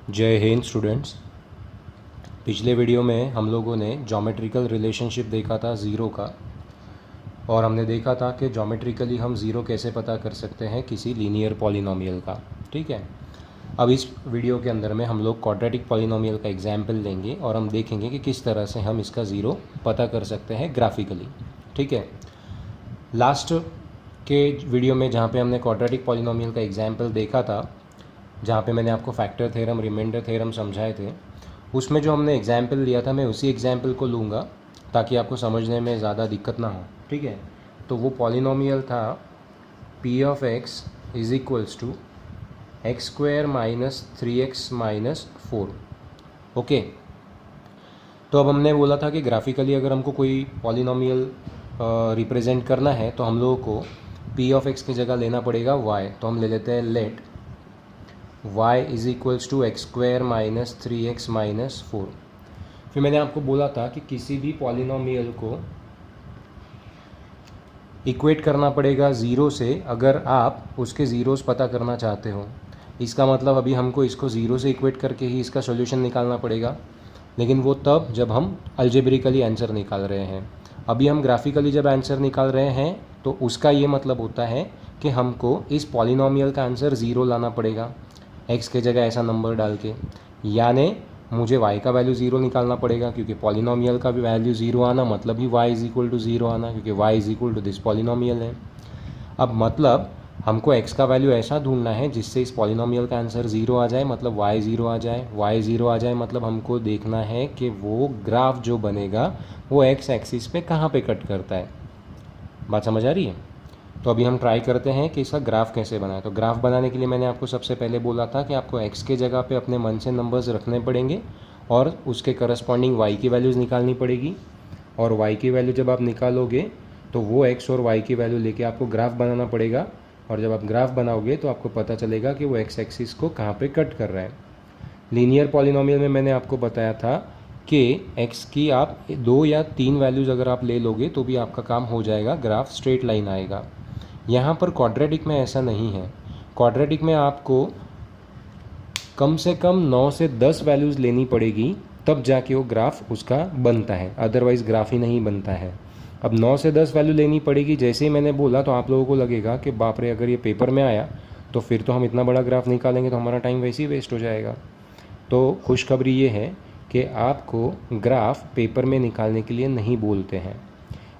जय हिंद स्टूडेंट्स। पिछले वीडियो में हम लोगों ने ज्योमेट्रिकल रिलेशनशिप देखा था ज़ीरो का, और हमने देखा था कि ज्योमेट्रिकली हम ज़ीरो कैसे पता कर सकते हैं किसी लीनियर पॉलिनोमियल का। ठीक है, अब इस वीडियो के अंदर में हम लोग क्वाड्रेटिक पॉलिनोमियल का एग्जाम्पल लेंगे और हम देखेंगे कि किस तरह से हम इसका ज़ीरो पता कर सकते हैं ग्राफिकली। ठीक है, लास्ट के वीडियो में जहाँ पे हमने क्वाड्रेटिक पॉलिनोमियल का एग्जाम्पल देखा था, जहाँ पे मैंने आपको फैक्टर थ्योरम, रिमाइंडर थ्योरम समझाए थे, उसमें जो हमने एग्जाम्पल लिया था मैं उसी एग्जाम्पल को लूँगा ताकि आपको समझने में ज़्यादा दिक्कत ना हो। ठीक है, तो वो पॉलिनोमियल था p of x is equals to x square minus 3x minus 4। Okay, तो अब हमने बोला था कि ग्राफिकली अगर हमको कोई पॉलिनोमियल रिप्रेजेंट करना है तो हम लोगों को p ऑफ x की जगह लेना पड़ेगा y। तो हम ले लेते हैं let y is equals to x square minus 3x minus 4। फिर मैंने आपको बोला था कि किसी भी पॉलिनोमियल को इक्वेट करना पड़ेगा ज़ीरो से अगर आप उसके ज़ीरोस पता करना चाहते हो। इसका मतलब अभी हमको इसको ज़ीरो से इक्वेट करके ही इसका सॉल्यूशन निकालना पड़ेगा, लेकिन वो तब जब हम अलजेब्रिकली आंसर निकाल रहे हैं। अभी हम ग्राफिकली जब आंसर निकाल रहे हैं तो उसका ये मतलब होता है कि हमको इस पॉलिनोमियल का आंसर ज़ीरो लाना पड़ेगा x के जगह ऐसा नंबर डाल के, यानी मुझे y का वैल्यू ज़ीरो निकालना पड़ेगा, क्योंकि पॉलिनोमियल का भी वैल्यू ज़ीरो आना मतलब ही y is equal to zero आना, क्योंकि y is equal to this polynomial है। अब मतलब हमको x का वैल्यू ऐसा ढूंढना है जिससे इस पॉलिनोमियल का आंसर ज़ीरो आ जाए, मतलब y ज़ीरो आ जाए। y ज़ीरो आ जाए मतलब हमको देखना है कि वो ग्राफ जो बनेगा वो x एक्सिस पे कहाँ पे कट करता है। बात समझ आ रही है? तो अभी हम ट्राई करते हैं कि इसका ग्राफ कैसे बनाए। तो ग्राफ बनाने के लिए मैंने आपको सबसे पहले बोला था कि आपको x के जगह पे अपने मन से नंबर्स रखने पड़ेंगे और उसके करस्पॉन्डिंग y की वैल्यूज़ निकालनी पड़ेगी, और y की वैल्यू जब आप निकालोगे तो वो x और y की वैल्यू लेके आपको ग्राफ बनाना पड़ेगा, और जब आप ग्राफ बनाओगे तो आपको पता चलेगा कि वो x एक्सिस को कहाँ पे कट कर रहा है। लीनियर पॉलिनोमियल में मैंने आपको बताया था कि x की आप 2 या 3 वैल्यूज़ अगर आप ले लोगे तो भी आपका काम हो जाएगा, ग्राफ स्ट्रेट लाइन आएगा। यहाँ पर क्वाड्रेटिक में ऐसा नहीं है। क्वाड्रेटिक में आपको कम से कम 9 से 10 वैल्यूज़ लेनी पड़ेगी तब जाके वो ग्राफ उसका बनता है, अदरवाइज़ ग्राफ ही नहीं बनता है। अब 9 से 10 वैल्यू लेनी पड़ेगी, जैसे ही मैंने बोला तो आप लोगों को लगेगा कि बाप रे, अगर ये पेपर में आया तो फिर तो हम इतना बड़ा ग्राफ निकालेंगे तो हमारा टाइम वैसे ही वेस्ट हो जाएगा। तो खुशखबरी ये है कि आपको ग्राफ पेपर में निकालने के लिए नहीं बोलते हैं।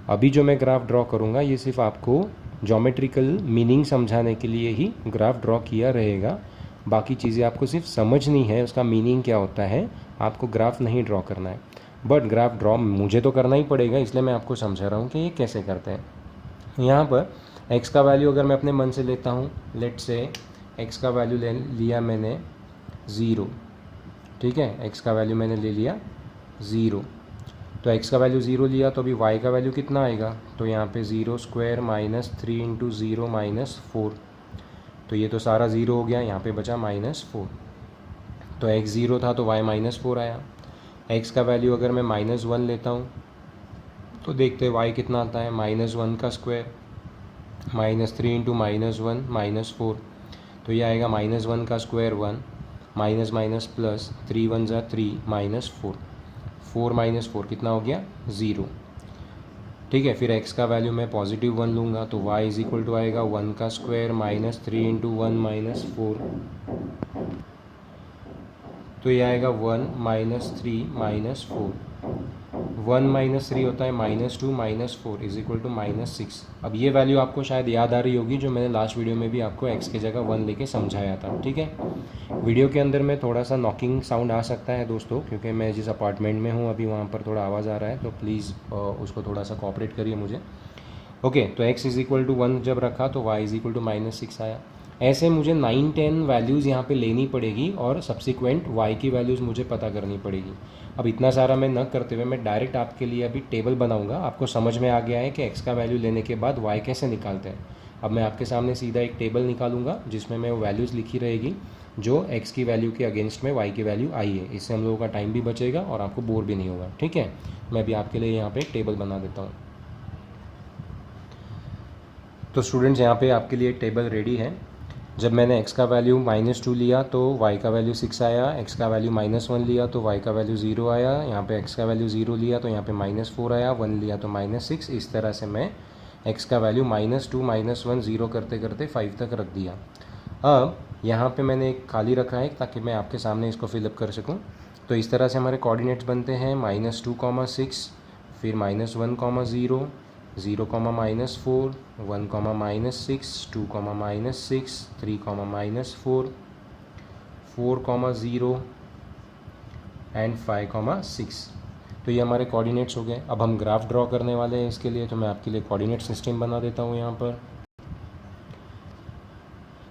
अभी जो मैं ग्राफ ड्रॉ करूँगा ये सिर्फ आपको ज्योमेट्रिकल मीनिंग समझाने के लिए ही ग्राफ ड्रॉ किया रहेगा। बाकी चीज़ें आपको सिर्फ समझनी है, उसका मीनिंग क्या होता है, आपको ग्राफ नहीं ड्रॉ करना है। बट ग्राफ ड्रॉ मुझे तो करना ही पड़ेगा, इसलिए मैं आपको समझा रहा हूँ कि ये कैसे करते हैं। यहाँ पर x का वैल्यू अगर मैं अपने मन से लेता हूँ, लेट से x का वैल्यू ले लिया मैंने ज़ीरो। ठीक है, x का वैल्यू मैंने ले लिया ज़ीरो, तो x का वैल्यू ज़ीरो लिया तो अभी y का वैल्यू कितना आएगा, तो यहाँ पे zero square minus 3 into zero minus 4, तो ये तो सारा ज़ीरो हो गया, यहाँ पे बचा माइनस 4। तो x ज़ीरो था तो y माइनस 4 आया। x का वैल्यू अगर मैं माइनस 1 लेता हूँ तो देखते हैं y कितना आता है, माइनस 1 का square minus 3 into minus 1 minus 4, तो ये आएगा माइनस 1 का स्क्वायर 1 माइनस माइनस प्लस 3 1 ज़ा 3 माइनस 4, 4 माइनस 4 कितना हो गया, ज़ीरो। ठीक है, फिर x का वैल्यू मैं पॉजिटिव 1 लूँगा तो y इज़ इक्वल टू आएगा 1 का स्क्वायर माइनस 3 इंटू 1 माइनस 4, तो ये आएगा 1 माइनस 3 माइनस 4। 1 माइनस 3 होता है minus 2 minus 4 is equal to minus 6। अब ये वैल्यू आपको शायद याद आ रही होगी जो मैंने लास्ट वीडियो में भी आपको x की जगह 1 लेके समझाया था। ठीक है, वीडियो के अंदर में थोड़ा सा नॉकिंग साउंड आ सकता है दोस्तों, क्योंकि मैं जिस अपार्टमेंट में हूँ अभी वहाँ पर थोड़ा आवाज़ आ रहा है, तो प्लीज़ उसको थोड़ा सा कोऑपरेट करिए मुझे। ओके, तो x इज़ इक्वल टू 1 जब रखा तो y is equal to minus 6 आया। ऐसे मुझे 9 10 वैल्यूज़ यहाँ पे लेनी पड़ेगी और सब्सिक्वेंट y की वैल्यूज़ मुझे पता करनी पड़ेगी। अब इतना सारा मैं न करते हुए मैं डायरेक्ट आपके लिए अभी टेबल बनाऊंगा। आपको समझ में आ गया है कि x का वैल्यू लेने के बाद y कैसे निकालते हैं। अब मैं आपके सामने सीधा एक टेबल निकालूंगा जिसमें मैं वो वैल्यूज़ लिखी रहेगी जो x की वैल्यू के अगेंस्ट में y की वैल्यू आई है। इससे हम लोगों का टाइम भी बचेगा और आपको बोर भी नहीं होगा। ठीक है, मैं अभी आपके लिए यहाँ पर एक टेबल बना देता हूँ। तो स्टूडेंट्स, यहाँ पे आपके लिए एक टेबल रेडी है। जब मैंने x का वैल्यू -2 लिया तो y का वैल्यू 6 आया, x का वैल्यू -1 लिया तो y का वैल्यू 0 आया, यहाँ पे x का वैल्यू 0 लिया तो यहाँ पे -4 आया, 1 लिया तो -6। इस तरह से मैं x का वैल्यू -2 -1 0 करते करते 5 तक रख दिया। अब यहाँ पे मैंने एक खाली रखा है ताकि मैं आपके सामने इसको फिलअप कर सकूँ। तो इस तरह से हमारे कोऑर्डिनेट्स बनते हैं -2, 6, फिर -1, 0, 0, -4, 1, -6, 2, -6, 3, -4, 4, 0 एंड 5, 6। तो ये हमारे कोऑर्डिनेट्स हो गए। अब हम ग्राफ ड्रॉ करने वाले हैं इसके लिए, तो मैं आपके लिए कोऑर्डिनेट सिस्टम बना देता हूँ यहाँ पर।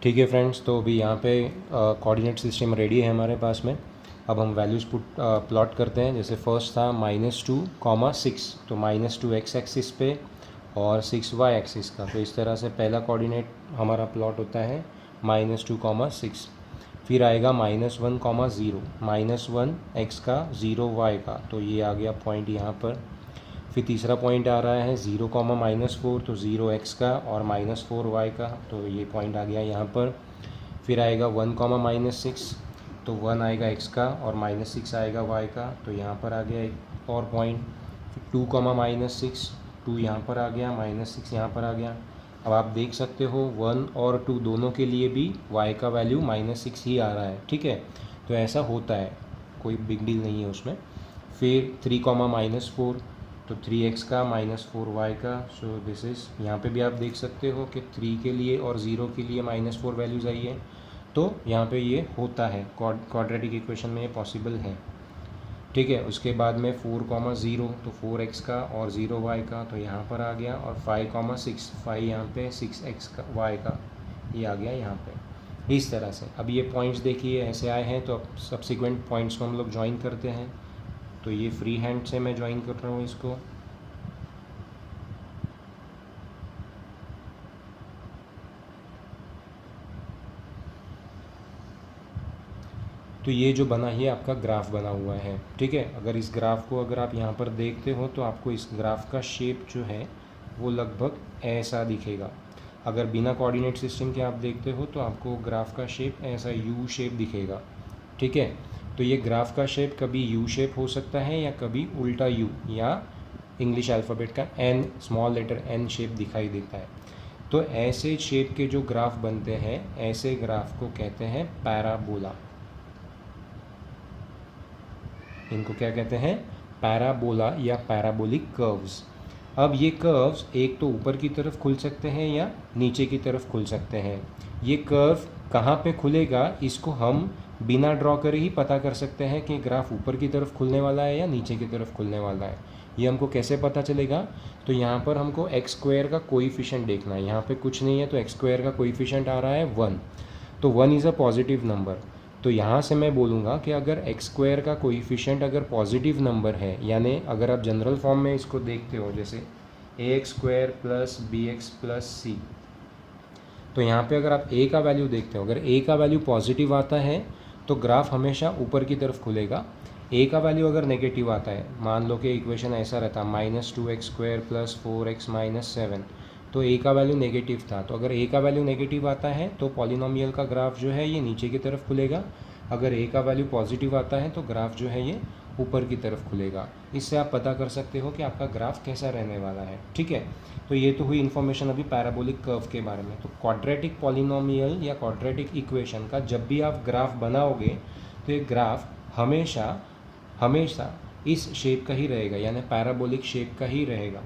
ठीक है फ्रेंड्स, तो अभी यहाँ पे कोऑर्डिनेट सिस्टम रेडी है हमारे पास में। अब हम वैल्यूज़ प्लॉट करते हैं। जैसे फर्स्ट था -2, 6, तो -2 x एक्सिस पे और 6 y एक्सिस का। तो इस तरह से पहला कोऑर्डिनेट हमारा प्लॉट होता है -2, 6। फिर आएगा -1, 0, -1 x का, 0 y का, तो ये आ गया पॉइंट यहाँ पर। फिर तीसरा पॉइंट आ रहा है 0, -4, तो 0 x का और -4 y का, तो ये पॉइंट आ गया यहाँ पर। फिर आएगा 1, -6, तो 1 आएगा x का और -6 आएगा y का, तो यहाँ पर आ गया एक और पॉइंट। फिर 2, -6, 2 यहाँ पर आ गया, -6 यहाँ पर आ गया। अब आप देख सकते हो 1 और 2 दोनों के लिए भी y का वैल्यू -6 ही आ रहा है। ठीक है, तो ऐसा होता है, कोई बिग डील नहीं है उसमें। फिर 3, -4, तो 3x का -4y का, सो दिस इज़, यहाँ पे भी आप देख सकते हो कि 3 के लिए और 0 के लिए -4 वैल्यूज़ आई है। तो यहाँ पे ये होता है, क्वाड्रेटिक इक्वेशन में ये पॉसिबल है। ठीक है, उसके बाद में 4, 0, तो 4x का और 0y का, तो यहाँ पर आ गया। और 5, 6, 5 यहाँ पे, 6x का, y का, ये आ गया यहाँ पे। इस तरह से अब ये पॉइंट्स देखिए ऐसे आए हैं, तो अब सब्सिक्वेंट पॉइंट्स को हम लोग ज्वाइन करते हैं। तो ये फ्री हैंड से मैं ज्वाइन कर रहा हूँ इसको। तो ये जो बना है आपका ग्राफ बना हुआ है। ठीक है, अगर इस ग्राफ को अगर आप यहाँ पर देखते हो तो आपको इस ग्राफ का शेप जो है वो लगभग ऐसा दिखेगा। अगर बिना कोऑर्डिनेट सिस्टम के आप देखते हो तो आपको ग्राफ का शेप ऐसा यू शेप दिखेगा। ठीक है, तो ये ग्राफ का शेप कभी यू शेप हो सकता है या कभी उल्टा यू, या इंग्लिश अल्फ़ाबेट का N, small letter N shape दिखाई देता है। तो ऐसे शेप के जो ग्राफ बनते हैं, ऐसे ग्राफ को कहते हैं पैराबोला। इनको क्या कहते हैं? पैराबोला या पैराबोलिक कर्व्स। अब ये कर्व्स एक तो ऊपर की तरफ खुल सकते हैं या नीचे की तरफ खुल सकते हैं। ये कर्व कहाँ पे खुलेगा इसको हम बिना ड्रॉ करे ही पता कर सकते हैं कि ग्राफ ऊपर की तरफ खुलने वाला है या नीचे की तरफ खुलने वाला है। ये हमको कैसे पता चलेगा? तो यहाँ पर हमको एक्स स्क्वायर का कोएफिशिएंट देखना है। यहाँ पे कुछ नहीं है तो एक्स स्क्वायर का कोएफिशिएंट आ रहा है 1, तो 1 इज़ अ पॉजिटिव नंबर। तो यहाँ से मैं बोलूँगा कि अगर एक्स स्क्वायर का कोएफिशिएंट अगर पॉजिटिव नंबर है, यानी अगर आप जनरल फॉर्म में इसको देखते हो जैसे ax² + bx + c, तो यहाँ पे अगर आप a का वैल्यू देखते हो, अगर a का वैल्यू पॉजिटिव आता है तो ग्राफ हमेशा ऊपर की तरफ खुलेगा। a का वैल्यू अगर नेगेटिव आता है, मान लो कि इक्वेशन ऐसा रहता -2x² + 4x - 7, तो a का वैल्यू नेगेटिव था। तो अगर a का वैल्यू नेगेटिव आता है तो पॉलिनोमियल का ग्राफ जो है ये नीचे की तरफ खुलेगा। अगर a का वैल्यू पॉजिटिव आता है तो ग्राफ जो है ये ऊपर की तरफ खुलेगा। इससे आप पता कर सकते हो कि आपका ग्राफ कैसा रहने वाला है। ठीक है, तो ये तो हुई इन्फॉर्मेशन अभी पैराबोलिक कर्व के बारे में। तो क्वाड्रेटिक पॉलिनोमियल या क्वाड्रेटिक इक्वेशन का जब भी आप ग्राफ बनाओगे तो ये ग्राफ हमेशा इस शेप का ही रहेगा, यानी पैराबोलिक शेप का ही रहेगा।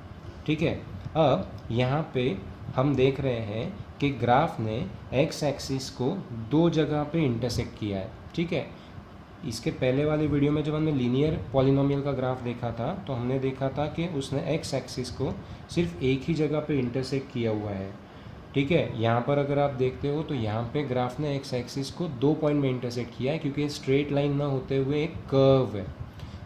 ठीक है, अब यहाँ पे हम देख रहे हैं कि ग्राफ ने एक्स एक्सिस को दो जगह पे इंटरसेक्ट किया है। ठीक है, इसके पहले वाले वीडियो में जब हमने लीनियर पॉलिनोमियल का ग्राफ देखा था तो हमने देखा था कि उसने एक्स एक्सिस को सिर्फ एक ही जगह पे इंटरसेक्ट किया हुआ है। ठीक है, यहाँ पर अगर आप देखते हो तो यहाँ पे ग्राफ ने एक्स एक्सिस को 2 पॉइंट में इंटरसेक्ट किया है, क्योंकि स्ट्रेट लाइन ना होते हुए एक कर्व है।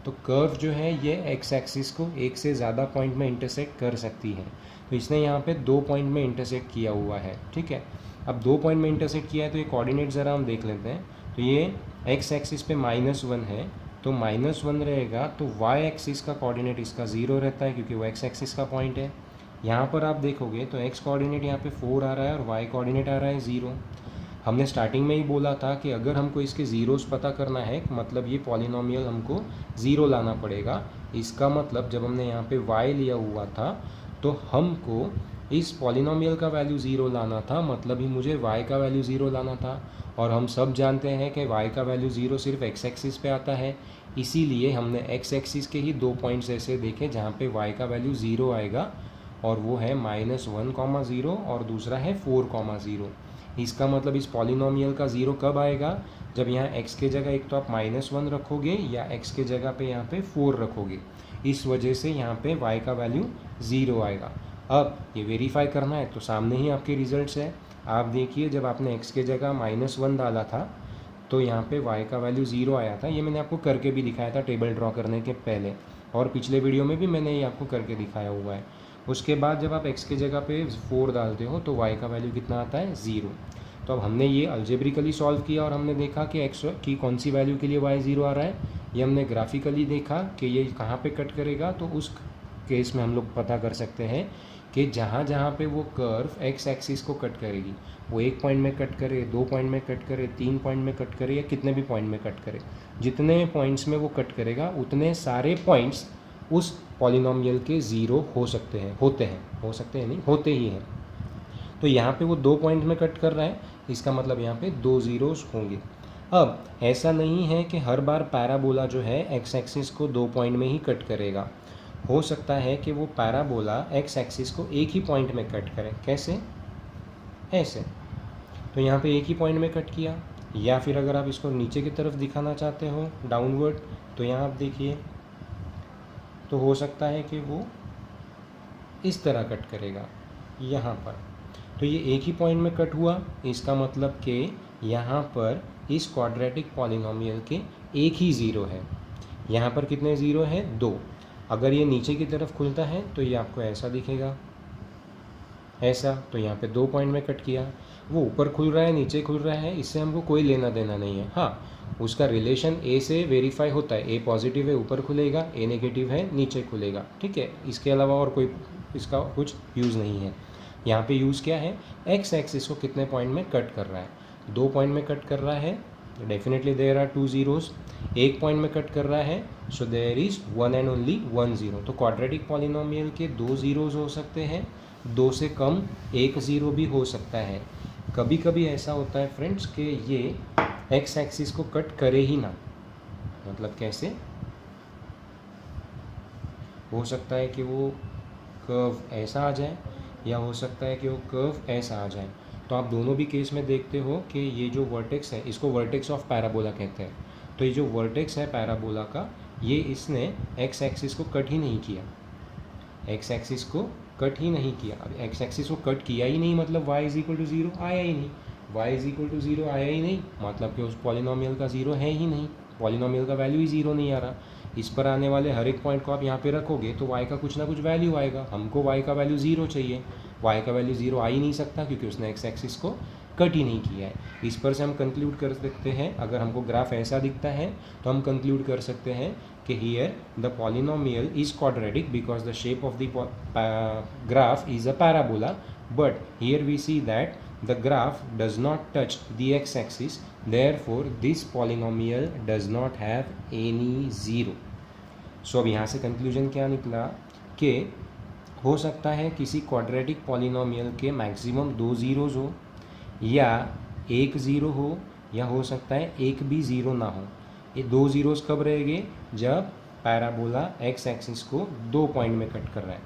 तो कर्व जो है ये एक्स एक्सिस को एक से ज़्यादा पॉइंट में इंटरसेक्ट कर सकती है। तो इसने यहाँ पे 2 पॉइंट में इंटरसेक्ट किया हुआ है। ठीक है, अब 2 पॉइंट में इंटरसेक्ट किया है तो ये कोऑर्डिनेट ज़रा हम देख लेते हैं। तो ये एक्स एक्सिस पे -1 है, तो -1 रहेगा, तो वाई एक्सिस का कोऑर्डिनेट इसका 0 रहता है क्योंकि वो एक्स एक्सिस का पॉइंट है। यहाँ पर आप देखोगे तो एक्स कोऑर्डिनेट यहाँ पे 4 आ रहा है और वाई कोऑर्डिनेट आ रहा है 0। हमने स्टार्टिंग में ही बोला था कि अगर हमको इसके ज़ीरोज़ पता करना है, मतलब ये पॉलिनोमियल हमको ज़ीरो लाना पड़ेगा। इसका मतलब जब हमने यहाँ पे y लिया हुआ था तो हमको इस पॉलिनोमियल का वैल्यू ज़ीरो लाना था, मतलब ही मुझे y का वैल्यू ज़ीरो लाना था। और हम सब जानते हैं कि y का वैल्यू ज़ीरो सिर्फ x एक्सिस पे आता है, इसीलिए हमने x एक्सिस के ही दो पॉइंट्स ऐसे देखे जहाँ पे y का वैल्यू ज़ीरो आएगा, और वो है -1,0 और दूसरा है 4,0। इसका मतलब इस पॉलिनोमियल का ज़ीरो कब आएगा? जब यहाँ x के जगह एक तो आप -1 रखोगे या x के जगह पे यहाँ पे 4 रखोगे, इस वजह से यहाँ पे y का वैल्यू ज़ीरो आएगा। अब ये वेरीफाई करना है तो सामने ही आपके रिजल्ट्स है। आप देखिए, जब आपने x के जगह -1 डाला था तो यहाँ पे y का वैल्यू ज़ीरो आया था। ये मैंने आपको करके भी दिखाया था टेबल ड्रॉ करने के पहले, और पिछले वीडियो में भी मैंने ये आपको करके दिखाया हुआ है। उसके बाद जब आप x के जगह पे 4 डालते हो तो y का वैल्यू कितना आता है? 0। तो अब हमने ये अल्जेब्रिकली सॉल्व किया और हमने देखा कि x की कौन सी वैल्यू के लिए y 0 आ रहा है। ये हमने ग्राफिकली देखा कि ये कहाँ पे कट करेगा, तो उस केस में हम लोग पता कर सकते हैं कि जहाँ जहाँ पे वो कर्व x एक्सिस को कट करेगी, वो 1 पॉइंट में कट करे, 2 पॉइंट में कट करे, 3 पॉइंट में कट करे, या कितने भी पॉइंट में कट करे, जितने पॉइंट्स में वो कट करेगा उतने सारे पॉइंट्स उस पॉलिनोमियल के ज़ीरो हो सकते हैं, होते हैं, हो सकते हैं नहीं, होते ही हैं। तो यहाँ पे वो 2 पॉइंट में कट कर रहा है, इसका मतलब यहाँ पे 2 ज़ीरोज़ होंगे। अब ऐसा नहीं है कि हर बार पैराबोला जो है x एक्सिस को 2 पॉइंट में ही कट करेगा। हो सकता है कि वो पैराबोला x एक्सिस को एक ही पॉइंट में कट करे। कैसे? ऐसे। तो यहाँ पे एक ही पॉइंट में कट किया, या फिर अगर आप इसको नीचे की तरफ दिखाना चाहते हो डाउनवर्ड, तो यहाँ आप देखिए, तो हो सकता है कि वो इस तरह कट करेगा यहाँ पर। तो ये एक ही पॉइंट में कट हुआ, इसका मतलब कि यहाँ पर इस क्वाड्रेटिक पॉलिनोमियल के एक ही ज़ीरो है। यहाँ पर कितने ज़ीरो हैं? 2। अगर ये नीचे की तरफ खुलता है तो ये आपको ऐसा दिखेगा, ऐसा। तो यहाँ पे 2 पॉइंट में कट किया। वो ऊपर खुल रहा है, नीचे खुल रहा है, इससे हमको कोई लेना देना नहीं है। हाँ, उसका रिलेशन ए से वेरीफाई होता है, ए पॉजिटिव है ऊपर खुलेगा, ए नेगेटिव है नीचे खुलेगा, ठीक है। इसके अलावा और कोई इसका कुछ यूज़ नहीं है। यहाँ पे यूज़ क्या है? एक्स एक्सिस को कितने पॉइंट में कट कर रहा है? 2 पॉइंट में कट कर रहा है, definitely there are 2 zeros. 1 point में कट कर रहा है, so there is 1 and only 1 zero. तो क्वाड्रेटिक पॉलिनोमियल के 2 ज़ीरोज़ हो सकते हैं, 2 से कम 1 ज़ीरो भी हो सकता है। कभी कभी ऐसा होता है फ्रेंड्स कि ये एक्स एक्सिस को कट करे ही ना। मतलब कैसे? हो सकता है कि वो कर्व ऐसा आ जाए, या हो सकता है कि वो कर्व ऐसा आ जाए। तो आप दोनों भी केस में देखते हो कि ये जो वर्टेक्स है, इसको वर्टेक्स ऑफ पैराबोला कहते हैं। तो ये जो वर्टेक्स है पैराबोला का, ये इसने एक्स एक्सिस को कट ही नहीं किया, एक्स एक्सिस को कट ही नहीं किया। अब एक्स एक्सिस को कट किया ही नहीं, मतलब y इज इक्वल टू 0 आया ही नहीं। y इज इक्वल टू 0 आया ही नहीं, मतलब कि उस पॉलिनोमियल का 0 है ही नहीं, पॉलिनोमियल का वैल्यू ही 0 नहीं आ रहा। इस पर आने वाले हर एक पॉइंट को आप यहाँ पे रखोगे तो y का कुछ ना कुछ वैल्यू आएगा। हमको y का वैल्यू 0 चाहिए, y का वैल्यू 0 आ ही नहीं सकता क्योंकि उसने एक्स एक्सिस को कट ही नहीं किया है। इस पर से हम कंक्लूड कर सकते हैं, अगर हमको ग्राफ ऐसा दिखता है तो हम कंक्लूड कर सकते हैं कि here the polynomial is quadratic because the shape of the graph is a parabola, but here we see that the graph does not touch the x-axis, therefore this polynomial does not have any zero. So अब यहाँ से conclusion क्या निकला कि हो सकता है किसी क्वाड्रेटिक पॉलिनोमियल के मैक्सिमम 2 ज़ीरोज़ हो, या 1 ज़ीरो हो, या हो सकता है एक भी ज़ीरो ना हो। ये 2 ज़ीरोज़ कब रहेंगे? जब पैराबोला एक्स एक्सिस को 2 पॉइंट में कट कर रहा है,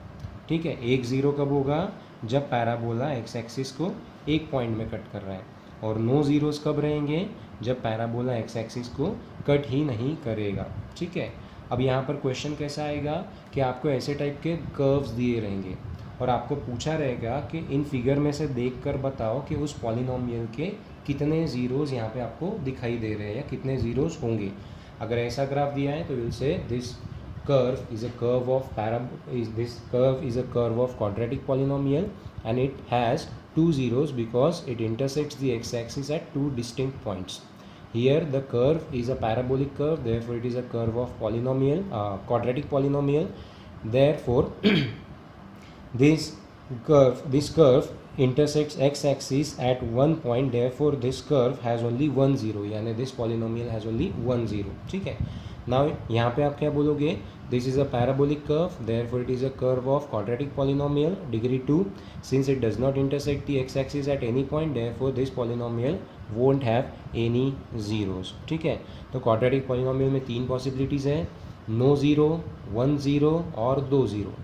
ठीक है। 1 ज़ीरो कब होगा? जब पैराबोला एक्स एक्सिस को 1 पॉइंट में कट कर रहा है। और 9 ज़ीरोज़ कब रहेंगे? जब पैराबोला एक्स एक्सिस को कट ही नहीं करेगा, ठीक है। अब यहाँ पर क्वेश्चन कैसा आएगा कि आपको ऐसे टाइप के कर्व्स दिए रहेंगे और आपको पूछा रहेगा कि इन फिगर में से देखकर बताओ कि उस पॉलिनोमियल के कितने ज़ीरोज़ यहाँ पे आपको दिखाई दे रहे हैं, या कितने ज़ीरोज़ होंगे। अगर ऐसा ग्राफ दिया है तो will say this curve is a curve of quadratic polynomial and it has 2 zeros because it intersects the x axis at 2 distinct points. Here the curve is a parabolic curve, therefore it is a curve of polynomial, quadratic polynomial. Therefore this curve intersects x axis at one point, therefore this curve has only one zero, यानी this polynomial has only one zero. ठीक है. Now यहाँ पे आप क्या बोलोगे, this is a parabolic curve, therefore it is a curve of quadratic polynomial degree 2. Since it does not intersect the x axis at any point, therefore this polynomial won't have any zeros. ठीक है. तो quadratic polynomial में तीन possibilities है, no zero, 1 0 और 2 0.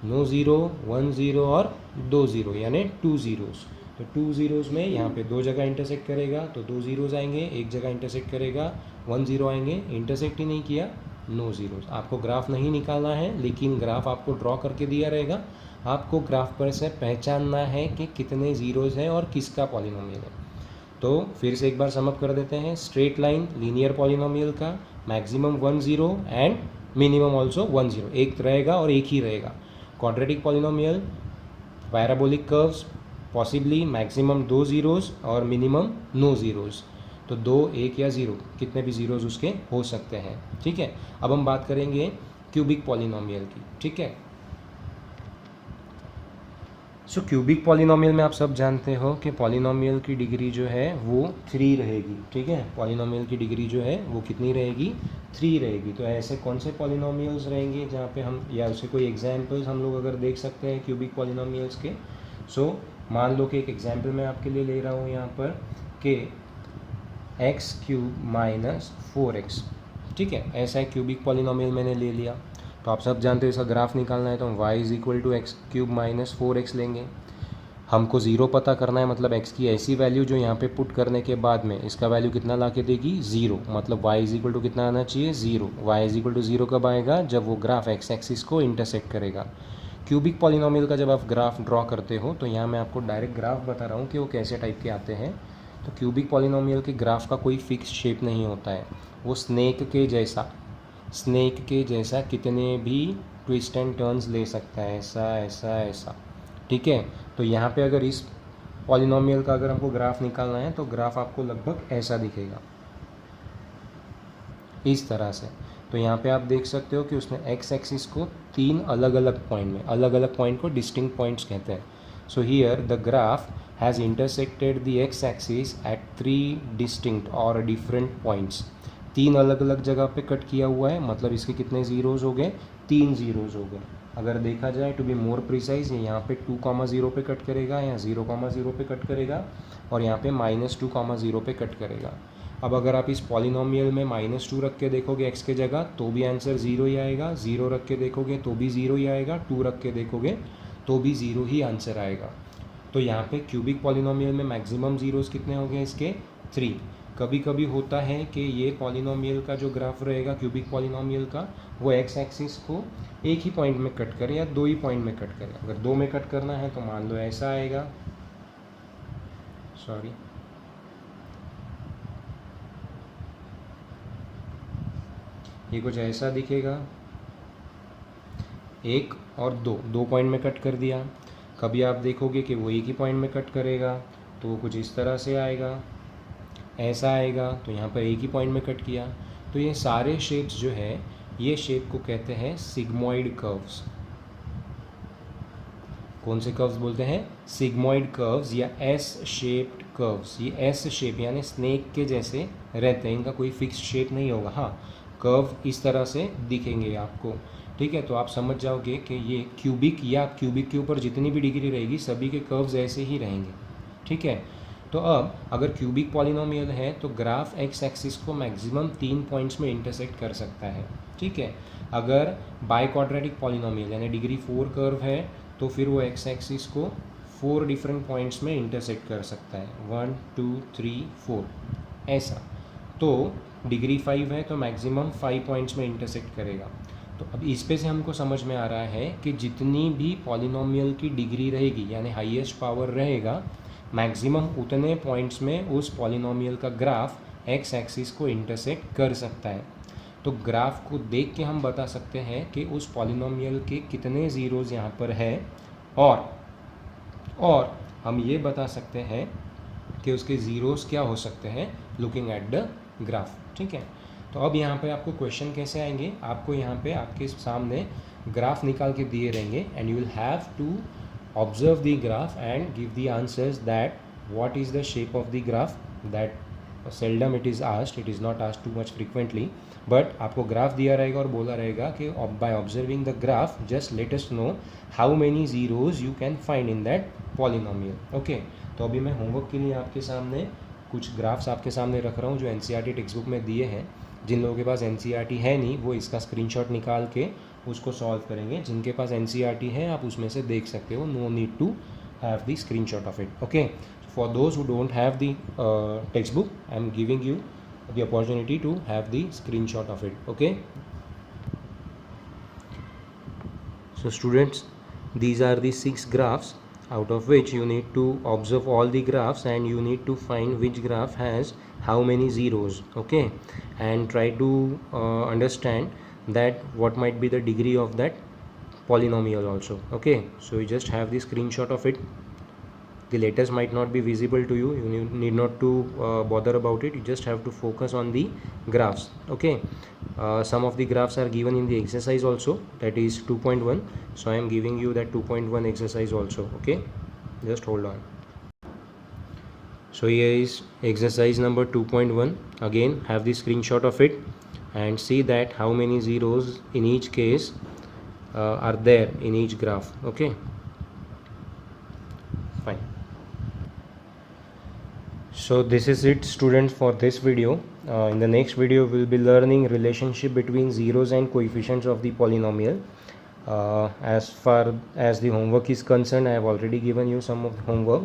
No zero, 1 0 और 2 0, यानी 2 zeros. तो 2 ज़ीरोज़ में यहाँ पे दो जगह इंटरसेक्ट करेगा तो 2 ज़ीरोज़ आएंगे, एक जगह इंटरसेक्ट करेगा 1 0 आएंगे. इंटरसेक्ट ही नहीं किया, नो ज़ीरोज़. आपको ग्राफ नहीं निकालना है, लेकिन ग्राफ आपको ड्रॉ करके दिया रहेगा. आपको ग्राफ पर से पहचानना है कि कितने ज़ीरोज़ हैं और किसका पॉलिनोमियल है. तो फिर से एक बार समअप कर देते हैं. स्ट्रेट लाइन लीनियर पॉलिनोमियल का मैक्सिमम 1 0 एंड मिनिमम ऑल्सो 1 0, एक रहेगा और एक ही रहेगा. Quadratic polynomial, parabolic curves, possibly maximum 2 zeros और मिनिमम नो ज़ीरोज़. तो 2, 1 या 0, कितने भी ज़ीरोज़ उसके हो सकते हैं. ठीक है. अब हम बात करेंगे क्यूबिक पॉलिनोमियल की. ठीक है. सो क्यूबिक पॉलिनोमियल में आप सब जानते हो कि पॉलिनोमियल की डिग्री जो है वो 3 रहेगी. ठीक है. पॉलिनोमियल की डिग्री जो है वो कितनी रहेगी, 3 रहेगी. तो ऐसे कौन से पॉलिनोमियल्स रहेंगे जहाँ पे हम, या उसे कोई एग्जांपल्स हम लोग अगर देख सकते हैं क्यूबिक पॉलिनोमियल्स के. सो मान लो कि एक एग्जांपल मैं आपके लिए ले रहा हूँ यहाँ पर कि x³ - 4x. ठीक है. ऐसा एक क्यूबिक पॉलिनोमियल मैंने ले लिया. तो आप सब जानते हो इसका ग्राफ निकालना है तो हम y = x³ - 4x लेंगे. हमको ज़ीरो पता करना है, मतलब x की ऐसी वैल्यू जो यहाँ पे पुट करने के बाद में इसका वैल्यू कितना ला के देगी, 0. मतलब y = कितना आना चाहिए, 0. y = 0 कब आएगा, जब वो ग्राफ x एक्सिस को इंटरसेक्ट करेगा. क्यूबिक पॉलिनोमियल का जब आप ग्राफ ड्रॉ करते हो तो यहाँ मैं आपको डायरेक्ट ग्राफ बता रहा हूँ कि वो कैसे टाइप के आते हैं. तो क्यूबिक पॉलिनोमियल के ग्राफ का कोई फिक्स शेप नहीं होता है. वो स्नेक के जैसा कितने भी ट्विस्ट एंड टर्न्स ले सकता है, ऐसा ऐसा ऐसा. ठीक है. तो यहाँ पे अगर इस पॉलिनोमियल का अगर हमको ग्राफ निकालना है तो ग्राफ आपको लगभग ऐसा दिखेगा, इस तरह से. तो यहाँ पे आप देख सकते हो कि उसने एक्स एक्सिस को 3 अलग अलग पॉइंट में, अलग अलग पॉइंट को डिस्टिंक्ट पॉइंट्स कहते हैं. So here the graph has intersected the x axis at 3 distinct और डिफरेंट पॉइंट्स. 3 अलग अलग जगह पे कट किया हुआ है, मतलब इसके कितने ज़ीरोज़ हो गए, 3 ज़ीरोज़ हो गए. अगर देखा जाए टू बी मोर प्रिसाइज, यहाँ पे 2,0 पे कट करेगा, यहाँ 0,0 पे कट करेगा और यहाँ पे -2,0 पे कट करेगा. अब अगर आप इस पॉलिनोमियल में -2 रख के देखोगे x के जगह तो भी आंसर 0 ही आएगा, 0 रख के देखोगे तो भी 0 ही आएगा, 2 रख के देखोगे तो भी 0 ही आंसर आएगा. तो यहाँ पे क्यूबिक पॉलिनोमियल में मैक्सिमम ज़ीरोज़ कितने हो गए इसके, 3. कभी कभी होता है कि ये पॉलिनोमियल का जो ग्राफ रहेगा क्यूबिक पॉलिनोमियल का, वो एक्स एक्सिस को एक ही पॉइंट में कट करे या 2 ही पॉइंट में कट करे. अगर 2 में कट करना है तो मान लो ऐसा आएगा, सॉरी, ये कुछ ऐसा दिखेगा, 1 और 2 पॉइंट में कट कर दिया. कभी आप देखोगे कि वो एक ही पॉइंट में कट करेगा तो वो कुछ इस तरह से आएगा, ऐसा आएगा. तो यहाँ पर एक ही पॉइंट में कट किया. तो ये सारे शेप्स जो है, ये शेप को कहते हैं सिग्मॉइड कर्व्स. कौन से कर्व्स बोलते हैं, सिग्मॉइड कर्व्स या एस शेप्ड कर्व्स. ये एस शेप यानी स्नेक के जैसे रहते हैं, इनका कोई फिक्स शेप नहीं होगा. हाँ, कर्व इस तरह से दिखेंगे आपको. ठीक है. तो आप समझ जाओगे कि ये क्यूबिक या क्यूबिक के ऊपर जितनी भी डिग्री रहेगी सभी के कर्व्स ऐसे ही रहेंगे. ठीक है. तो अब अगर क्यूबिक पॉलिनोमियल है तो ग्राफ एक्स एक्सिस को मैक्सिमम 3 पॉइंट्स में इंटरसेक्ट कर सकता है. ठीक है. अगर बाई क्वाड्रेटिक पॉलिनोमियल यानी डिग्री 4 कर्व है तो फिर वो एक्स एक्सिस को 4 डिफरेंट पॉइंट्स में इंटरसेक्ट कर सकता है, 1 2 3 4 ऐसा. तो डिग्री 5 है तो मैक्सिमम 5 पॉइंट्स में इंटरसेक्ट करेगा. तो अब इस पे से हमको समझ में आ रहा है कि जितनी भी पॉलिनोमियल की डिग्री रहेगी यानी हाईएस्ट पावर रहेगा, मैक्सिमम उतने पॉइंट्स में उस पॉलिनोमियल का ग्राफ एक्स एक्सिस को इंटरसेक्ट कर सकता है. तो ग्राफ को देख के हम बता सकते हैं कि उस पॉलिनोमियल के कितने ज़ीरोज़ यहाँ पर है, और हम ये बता सकते हैं कि उसके ज़ीरोज़ क्या हो सकते हैं लुकिंग एट द ग्राफ. ठीक है. तो अब यहाँ पे आपको क्वेश्चन कैसे आएंगे, आपको यहाँ पे आपके सामने ग्राफ निकाल के दिए रहेंगे and you will have to observe the graph and give the answers that what is the shape of the graph. That seldom it is asked, it is not asked too much frequently, but आपको graph दिया रहेगा और बोला रहेगा कि by observing the graph just let us know how many zeros you can find in that polynomial. Okay तो अभी मैं होमवर्क के लिए आपके सामने कुछ ग्राफ्स आपके सामने रख रहा हूँ जो एनसीईआरटी टेक्स्ट बुक में दिए हैं. जिन लोगों के पास एनसीईआरटी है नहीं वो इसका स्क्रीनशॉट निकाल के उसको सॉल्व करेंगे. जिनके पास एनसीईआरटी है आप उसमें से देख सकते हो. No need to have the screenshot of it. Okay for those who don't have the textbook, I am giving you the opportunity to have the screenshot of it. Okay, so students, these are the 6 graphs, out of which you need to observe all the graphs and you need to find which graph has how many zeros. Okay, and try to understand that what might be the degree of that polynomial also. Okay, so you just have the screenshot of it. The letters might not be visible to you, you need not to bother about it, you just have to focus on the graphs. Okay, some of the graphs are given in the exercise also, that is 2.1, so I am giving you that 2.1 exercise also. Okay, just hold on. So here is exercise number 2.1. again have the screenshot of it and see that how many zeros in each case are there in each graph. Okay, fine. So this is it students for this video. In the next video we will be learning relationship between zeros and coefficients of the polynomial. As far as the homework is concerned, I have already given you some of the homework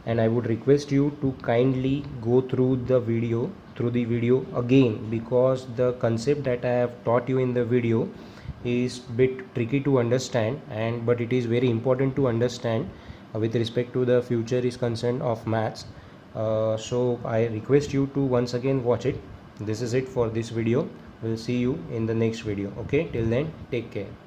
and I would request you to kindly go through the video again, because the concept that I have taught you in the video is bit tricky to understand, but it is very important to understand with respect to the future is concerned of maths. So I request you to once again watch it. This is it for this video. We'll see you in the next video. Okay, till then, take care.